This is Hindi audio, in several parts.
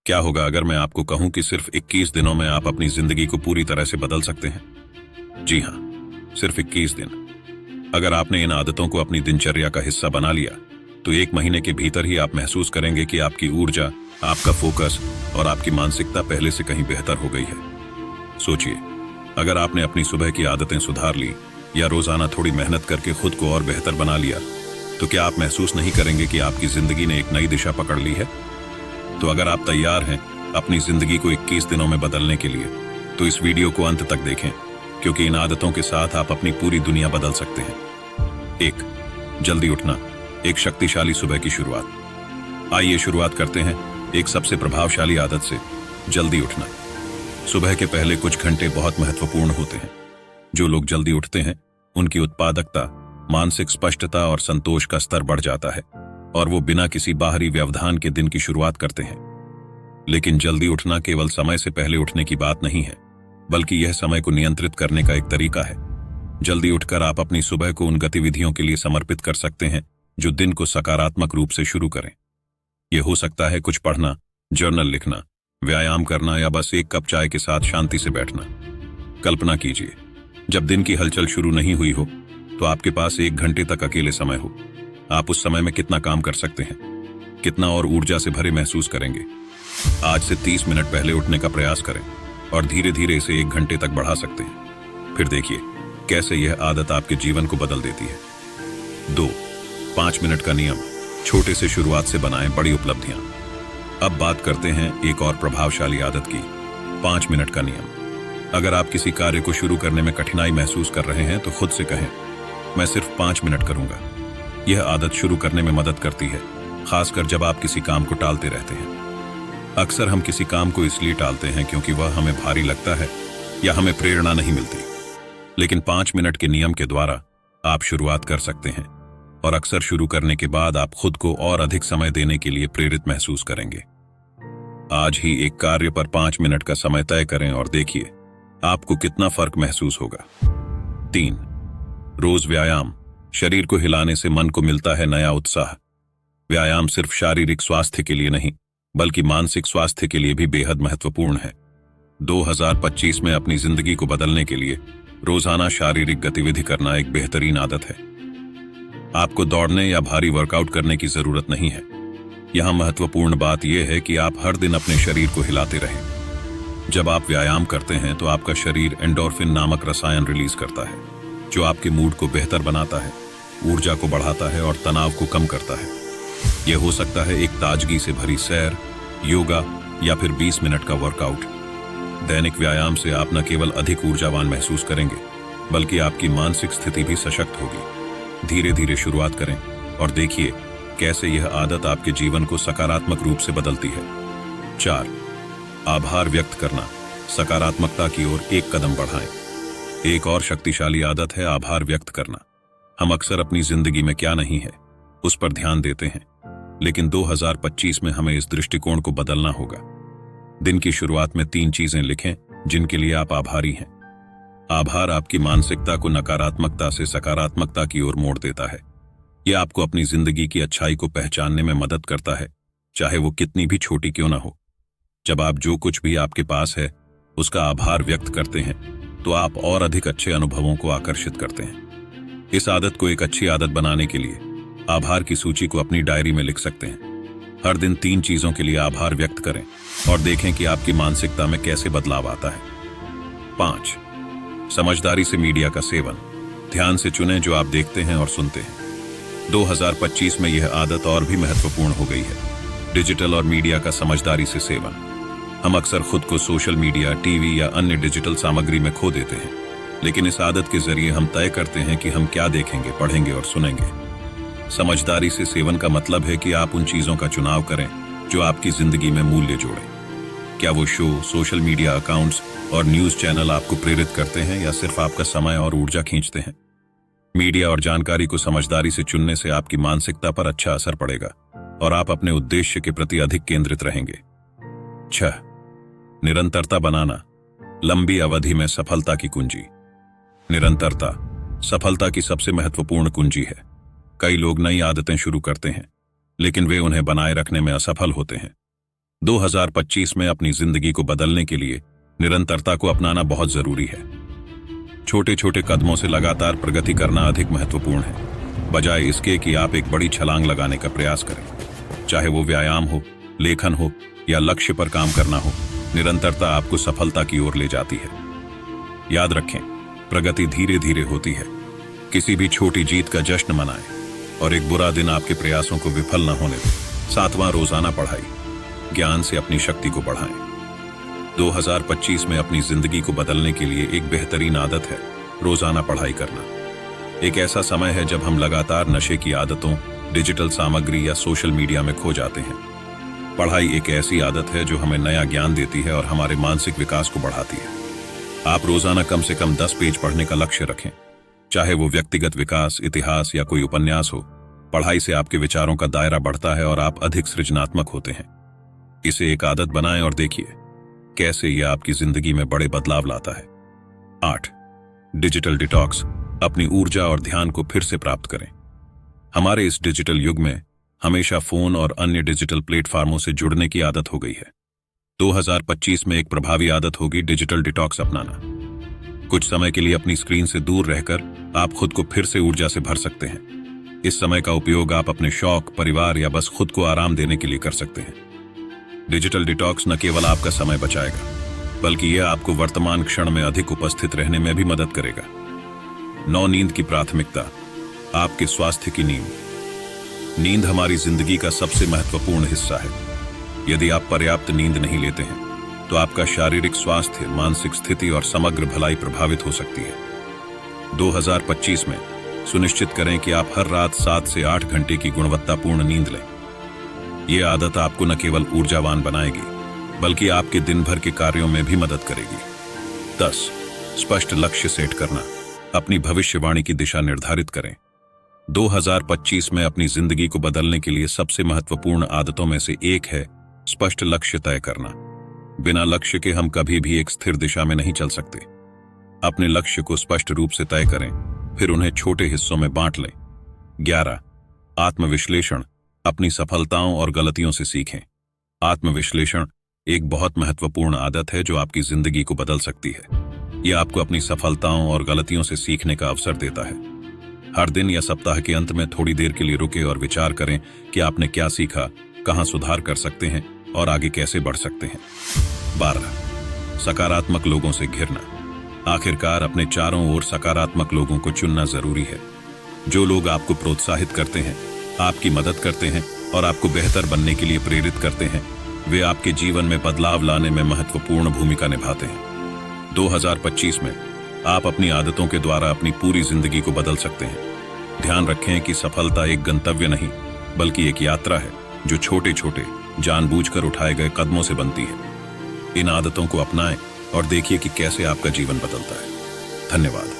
क्या होगा अगर मैं आपको कहूं कि सिर्फ 21 दिनों में आप अपनी जिंदगी को पूरी तरह से बदल सकते हैं? जी हां, सिर्फ 21 दिन। अगर आपने इन आदतों को अपनी दिनचर्या का हिस्सा बना लिया तो 1 महीने के भीतर ही आप महसूस करेंगे कि आपकी ऊर्जा, आपका फोकस और आपकी मानसिकता पहले से कहीं बेहतर हो गई है। सोचिए, अगर आपने अपनी सुबह की आदतें सुधार ली या रोजाना थोड़ी मेहनत करके खुद को और बेहतर बना लिया, तो क्या आप महसूस नहीं करेंगे कि आपकी जिंदगी ने एक नई दिशा पकड़ ली है? तो अगर आप तैयार हैं अपनी जिंदगी को 21 दिनों में बदलने के लिए, तो इस वीडियो को अंत तक देखें, क्योंकि इन आदतों के साथ आप अपनी पूरी दुनिया बदल सकते हैं। 1. जल्दी उठना, एक शक्तिशाली सुबह की शुरुआत। आइए शुरुआत करते हैं एक सबसे प्रभावशाली आदत से, जल्दी उठना। सुबह के पहले कुछ घंटे बहुत महत्वपूर्ण होते हैं। जो लोग जल्दी उठते हैं उनकी उत्पादकता, मानसिक स्पष्टता और संतोष का स्तर बढ़ जाता है और वो बिना किसी बाहरी व्यवधान के दिन की शुरुआत करते हैं। लेकिन जल्दी उठना केवल समय से पहले उठने की बात नहीं है, बल्कि यह समय को नियंत्रित करने का एक तरीका है। जल्दी उठकर आप अपनी सुबह को उन गतिविधियों के लिए समर्पित कर सकते हैं जो दिन को सकारात्मक रूप से शुरू करें। यह हो सकता है कुछ पढ़ना, जर्नल लिखना, व्यायाम करना या बस एक कप चाय के साथ शांति से बैठना। कल्पना कीजिए, जब दिन की हलचल शुरू नहीं हुई हो तो आपके पास 1 घंटे तक अकेले समय हो। आप उस समय में कितना काम कर सकते हैं, कितना और ऊर्जा से भरे महसूस करेंगे। आज से 30 मिनट पहले उठने का प्रयास करें और धीरे धीरे इसे 1 घंटे तक बढ़ा सकते हैं। फिर देखिए कैसे यह आदत आपके जीवन को बदल देती है। 2. 5 मिनट का नियम, छोटे से शुरुआत से बनाएं बड़ी उपलब्धियां। अब बात करते हैं एक और प्रभावशाली आदत की, 5 मिनट का नियम। अगर आप किसी कार्य को शुरू करने में कठिनाई महसूस कर रहे हैं तो खुद से कहें, मैं सिर्फ 5 मिनट करूंगा। यह आदत शुरू करने में मदद करती है, खासकर जब आप किसी काम को टालते रहते हैं। अक्सर हम किसी काम को इसलिए टालते हैं क्योंकि वह हमें भारी लगता है या हमें प्रेरणा नहीं मिलती। लेकिन 5 मिनट के नियम के द्वारा आप शुरुआत कर सकते हैं और अक्सर शुरू करने के बाद आप खुद को और अधिक समय देने के लिए प्रेरित महसूस करेंगे। आज ही एक कार्य पर 5 मिनट का समय तय करें और देखिए आपको कितना फर्क महसूस होगा। 3. रोज व्यायाम, शरीर को हिलाने से मन को मिलता है नया उत्साह। व्यायाम सिर्फ शारीरिक स्वास्थ्य के लिए नहीं, बल्कि मानसिक स्वास्थ्य के लिए भी बेहद महत्वपूर्ण है। 2025 में अपनी जिंदगी को बदलने के लिए रोजाना शारीरिक गतिविधि करना एक बेहतरीन आदत है। आपको दौड़ने या भारी वर्कआउट करने की जरूरत नहीं है। यहां महत्वपूर्ण बात यह है कि आप हर दिन अपने शरीर को हिलाते रहें। जब आप व्यायाम करते हैं तो आपका शरीर एंडोर्फिन नामक रसायन रिलीज करता है, जो आपके मूड को बेहतर बनाता है, ऊर्जा को बढ़ाता है और तनाव को कम करता है। यह हो सकता है एक ताजगी से भरी सैर, योगा या फिर 20 मिनट का वर्कआउट। दैनिक व्यायाम से आप न केवल अधिक ऊर्जावान महसूस करेंगे, बल्कि आपकी मानसिक स्थिति भी सशक्त होगी। धीरे धीरे शुरुआत करें और देखिए कैसे यह आदत आपके जीवन को सकारात्मक रूप से बदलती है। 4. आभार व्यक्त करना, सकारात्मकता की ओर एक कदम बढ़ाएं। एक और शक्तिशाली आदत है आभार व्यक्त करना। हम अक्सर अपनी जिंदगी में क्या नहीं है उस पर ध्यान देते हैं, लेकिन 2025 में हमें इस दृष्टिकोण को बदलना होगा। दिन की शुरुआत में 3 चीजें लिखें जिनके लिए आप आभारी हैं। आभार आपकी मानसिकता को नकारात्मकता से सकारात्मकता की ओर मोड़ देता है। यह आपको अपनी जिंदगी की अच्छाई को पहचानने में मदद करता है, चाहे वो कितनी भी छोटी क्यों ना हो। जब आप जो कुछ भी आपके पास है उसका आभार व्यक्त करते हैं तो आप और अधिक अच्छे अनुभवों को आकर्षित करते हैं। इस आदत को एक अच्छी आदत बनाने के लिए आभार की सूची को अपनी डायरी में लिख सकते हैं। हर दिन 3 चीजों के लिए आभार व्यक्त करें और देखें कि आपकी मानसिकता में कैसे बदलाव आता है। 5. समझदारी से मीडिया का सेवन, ध्यान से चुनें जो आप देखते हैं और सुनते हैं। 2025 में यह आदत और भी महत्वपूर्ण हो गई है, डिजिटल और मीडिया का समझदारी से सेवन। हम अक्सर खुद को सोशल मीडिया, टीवी या अन्य डिजिटल सामग्री में खो देते हैं, लेकिन इस आदत के जरिए हम तय करते हैं कि हम क्या देखेंगे, पढ़ेंगे और सुनेंगे। समझदारी से सेवन का मतलब है कि आप उन चीजों का चुनाव करें जो आपकी जिंदगी में मूल्य जोड़ें। क्या वो शो, सोशल मीडिया अकाउंट्स और न्यूज चैनल आपको प्रेरित करते हैं या सिर्फ आपका समय और ऊर्जा खींचते हैं? मीडिया और जानकारी को समझदारी से चुनने से आपकी मानसिकता पर अच्छा असर पड़ेगा और आप अपने उद्देश्य के प्रति अधिक केंद्रित रहेंगे। 6. निरंतरता बनाना, लंबी अवधि में सफलता की कुंजी। निरंतरता सफलता की सबसे महत्वपूर्ण कुंजी है। कई लोग नई आदतें शुरू करते हैं, लेकिन वे उन्हें बनाए रखने में असफल होते हैं। 2025 में अपनी जिंदगी को बदलने के लिए निरंतरता को अपनाना बहुत जरूरी है। छोटे छोटे कदमों से लगातार प्रगति करना अधिक महत्वपूर्ण है, बजाय इसके कि आप एक बड़ी छलांग लगाने का प्रयास करें। चाहे वो व्यायाम हो, लेखन हो या लक्ष्य पर काम करना हो, निरंतरता आपको सफलता की ओर ले जाती है। याद रखें, प्रगति धीरे धीरे होती है। किसी भी छोटी जीत का जश्न मनाएं और एक बुरा दिन आपके प्रयासों को विफल न होने दें। 7वां, रोजाना पढ़ाई। ज्ञान से अपनी शक्ति को बढ़ाएं। 2025 में अपनी जिंदगी को बदलने के लिए एक बेहतरीन आदत है रोजाना पढ़ाई करना। एक ऐसा समय है जब हम लगातार नशे की आदतों, डिजिटल सामग्री या सोशल मीडिया में खो जाते हैं। पढ़ाई एक ऐसी आदत है जो हमें नया ज्ञान देती है और हमारे मानसिक विकास को बढ़ाती है। आप रोजाना कम से कम 10 पेज पढ़ने का लक्ष्य रखें, चाहे वो व्यक्तिगत विकास, इतिहास या कोई उपन्यास हो। पढ़ाई से आपके विचारों का दायरा बढ़ता है और आप अधिक सृजनात्मक होते हैं। इसे एक आदत बनाएं और देखिए कैसे यह आपकी जिंदगी में बड़े बदलाव लाता है। 8, डिजिटल डिटॉक्स। अपनी ऊर्जा और ध्यान को फिर से प्राप्त करें। हमारे इस डिजिटल युग में हमेशा फोन और अन्य डिजिटल प्लेटफॉर्मों से जुड़ने की आदत हो गई है। 2025 में एक प्रभावी आदत होगी डिजिटल डिटॉक्स अपनाना। कुछ समय के लिए अपनी स्क्रीन से दूर रहकर आप खुद को फिर से ऊर्जा से भर सकते हैं। इस समय का उपयोग आप अपने शौक, परिवार या बस खुद को आराम देने के लिए कर सकते हैं। डिजिटल डिटॉक्स न केवल आपका समय बचाएगा, बल्कि यह आपको वर्तमान क्षण में अधिक उपस्थित रहने में भी मदद करेगा। 9, नींद की प्राथमिकता। आपके स्वास्थ्य की नींद। नींद हमारी जिंदगी का सबसे महत्वपूर्ण हिस्सा है। यदि आप पर्याप्त नींद नहीं लेते हैं तो आपका शारीरिक स्वास्थ्य, मानसिक स्थिति और समग्र भलाई प्रभावित हो सकती है। 2025 में सुनिश्चित करें कि आप हर रात 7 से 8 घंटे की गुणवत्तापूर्ण नींद लें। यह आदत आपको न केवल ऊर्जावान बनाएगी, बल्कि आपके दिन भर के कार्यों में भी मदद करेगी। 10, स्पष्ट लक्ष्य सेट करना। अपनी भविष्यवाणी की दिशा निर्धारित करें। 2025 में अपनी जिंदगी को बदलने के लिए सबसे महत्वपूर्ण आदतों में से एक है स्पष्ट लक्ष्य तय करना। बिना लक्ष्य के हम कभी भी एक स्थिर दिशा में नहीं चल सकते। अपने लक्ष्य को स्पष्ट रूप से तय करें, फिर उन्हें छोटे हिस्सों में बांट लें। 11, आत्मविश्लेषण। अपनी सफलताओं और गलतियों से सीखें। आत्मविश्लेषण एक बहुत महत्वपूर्ण आदत है जो आपकी जिंदगी को बदल सकती है। यह आपको अपनी सफलताओं और गलतियों से सीखने का अवसर देता है। हर दिन या सप्ताह के अंत में थोड़ी देर के लिए रुकें और विचार करें कि आपने क्या सीखा, कहां सुधार कर सकते हैं और आगे कैसे बढ़ सकते हैं। 12, सकारात्मक लोगों से घिरना। आखिरकार अपने चारों ओर सकारात्मक लोगों को चुनना जरूरी है। जो लोग आपको प्रोत्साहित करते हैं, आपकी मदद करते हैं और आपको बेहतर बनने के लिए प्रेरित करते हैं, वे आपके जीवन में बदलाव लाने में महत्वपूर्ण भूमिका निभाते हैं। 2025 में आप अपनी आदतों के द्वारा अपनी पूरी जिंदगी को बदल सकते हैं। ध्यान रखें कि सफलता एक गंतव्य नहीं, बल्कि एक यात्रा है जो छोटे छोटे, जानबूझकर उठाए गए कदमों से बनती है। इन आदतों को अपनाएं और देखिए कि कैसे आपका जीवन बदलता है। धन्यवाद।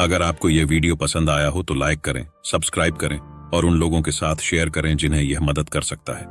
अगर आपको यह वीडियो पसंद आया हो तो लाइक करें, सब्सक्राइब करें और उन लोगों के साथ शेयर करें जिन्हें यह मदद कर सकता है।